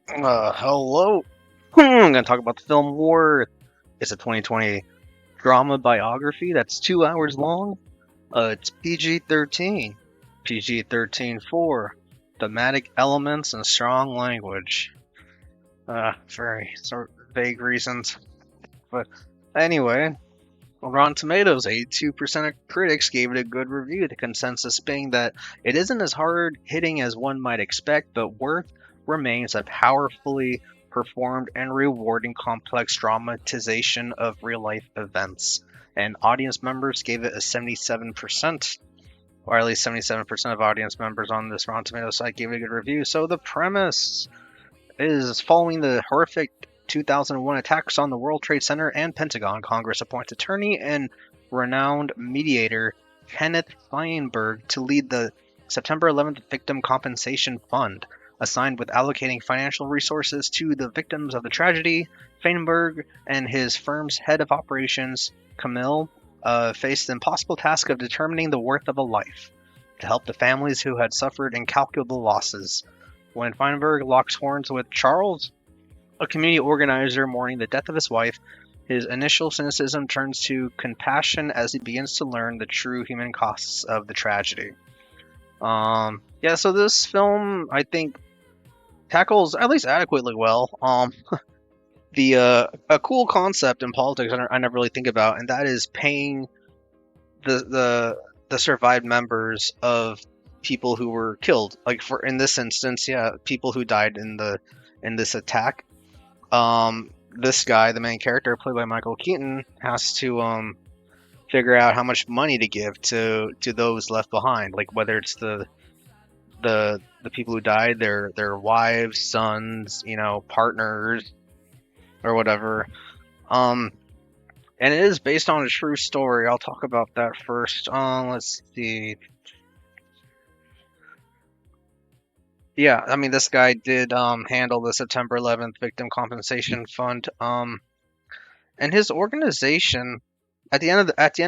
Hello. I'm going to talk about the film War. It's a 2020 drama biography that's 2 hours long. It's PG-13. PG-13 for thematic elements and strong language. Very sort of vague reasons. But anyway, on Rotten Tomatoes, 82% of critics gave it a good review, the consensus being that it isn't as hard hitting as one might expect, but worth remains a powerfully performed and rewarding complex dramatization of real life events. And audience members gave it a 77%, or at least 77% of audience members on this Rotten Tomatoes site gave it a good review. So the premise is following the horrific 2001 attacks on the World Trade Center and Pentagon, Congress appoints attorney and renowned mediator Kenneth Feinberg to lead the September 11th Victim Compensation Fund. Assigned with allocating financial resources to the victims of the tragedy, Feinberg and his firm's head of operations, Camille, faced the impossible task of determining the worth of a life to help the families who had suffered incalculable losses. When Feinberg locks horns with Charles, a community organizer mourning the death of his wife, his initial cynicism turns to compassion as he begins to learn the true human costs of the tragedy. Yeah, so this film, I think, tackles at least adequately well a cool concept in politics I never really think about, and that is paying the survived members of people who were killed. Like for in this instance, yeah, people who died in this attack. This guy, the main character, played by Michael Keaton, has to figure out how much money to give to those left behind. Like whether it's the people who died, their wives, sons, partners, or whatever. And it is based on a true story. I'll talk about that first. Let's see. Yeah, I mean, this guy did handle the September 11th Victim Compensation Fund. And his organization at the end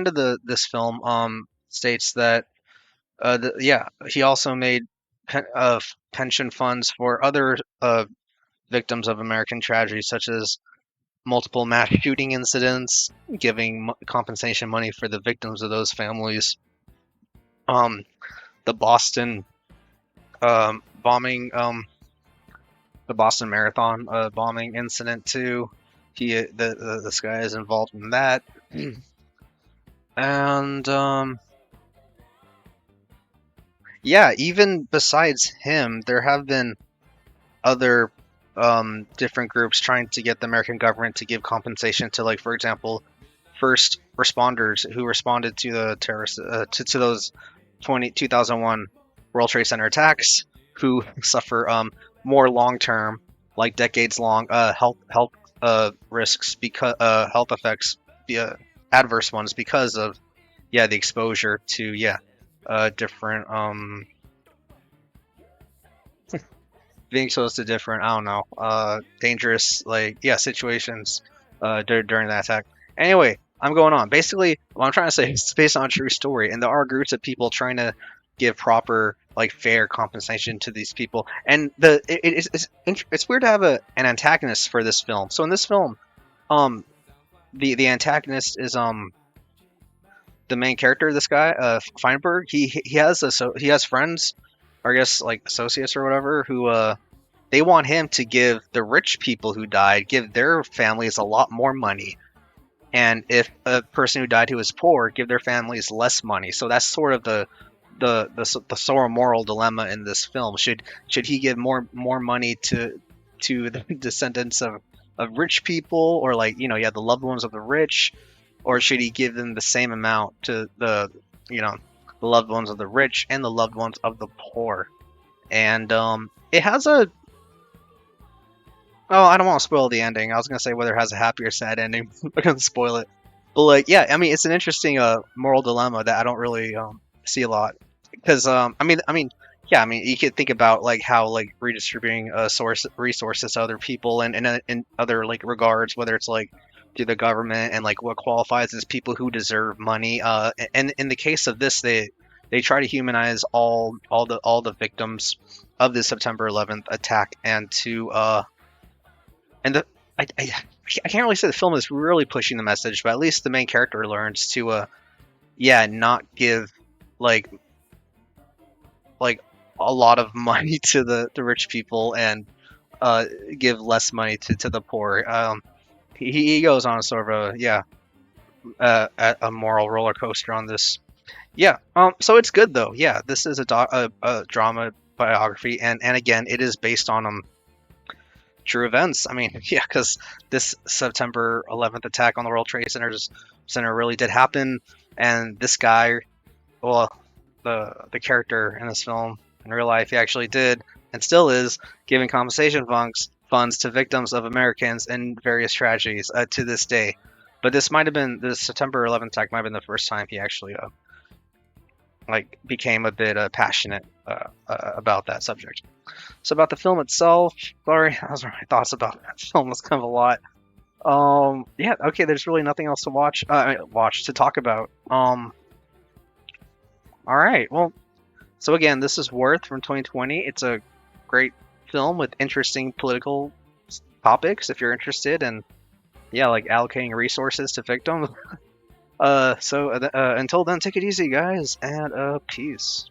of the this film states that he also made pension funds for other victims of American tragedies, such as multiple mass shooting incidents, giving compensation money for the victims of those families. The Boston bombing, the Boston Marathon bombing incident too. This guy is involved in that, and yeah, even besides him, there have been other different groups trying to get the American government to give compensation to, like, for example, first responders who responded to the terrorist to those 2001 World Trade Center attacks, who suffer more long term, like decades long health risks, because health effects, adverse ones, because of the exposure to different being exposed to different, I don't know, dangerous, like, situations during that attack. Anyway, I'm going on. Basically, what I'm trying to say is it's based on a true story, and there are groups of people trying to give proper, like, fair compensation to these people. And it's weird to have an antagonist for this film. So in this film, the antagonist is the main character, this guy, Feinberg. He has friends, or I guess like associates or whatever, who they want him to give the rich people who died, give their families a lot more money, and if a person who died who was poor, give their families less money. So that's sort of the sort of moral dilemma in this film. Should he give more money to the descendants of rich people, or, like, the loved ones of the rich, or should he give them the same amount to the loved ones of the rich and the loved ones of the poor? And it has a oh, I don't want to spoil the ending. I was gonna say whether it has a happy or sad ending. I'm gonna spoil it. But, like, yeah, I mean, it's an interesting moral dilemma that I don't really see a lot, because yeah, I mean, you could think about, like, how, like, redistributing source resources to other people, and in other, like, regards, whether it's, like, to the government, and, like, what qualifies as people who deserve money. And in the case of this, they try to humanize all the victims, of the September 11th attack, and to and the I can't really say the film is really pushing the message, but at least the main character learns to yeah, not give like like a lot of money to the rich people, and uh give less money to the poor. He goes on sort of a yeah a moral roller coaster on this. Yeah. So it's good though. Yeah, this is a drama biography, and again, it is based on true events. I mean, yeah, because this September 11th attack on the World Trade Center really did happen, and this guy, well, the character in this film in real life, he actually did and still is giving compensation funds to victims of Americans in various tragedies to this day. But this might have been the September 11th attack might have been the first time he actually like became a bit passionate about that subject. So about the film itself, sorry, those are my thoughts about that film. It's kind of a lot. Yeah, okay. There's really nothing else to watch to talk about. All right. Well, so again, this is Worth from 2020. It's a great film with interesting political topics if you're interested, and yeah, like allocating resources to victims. So until then, take it easy, guys, and peace.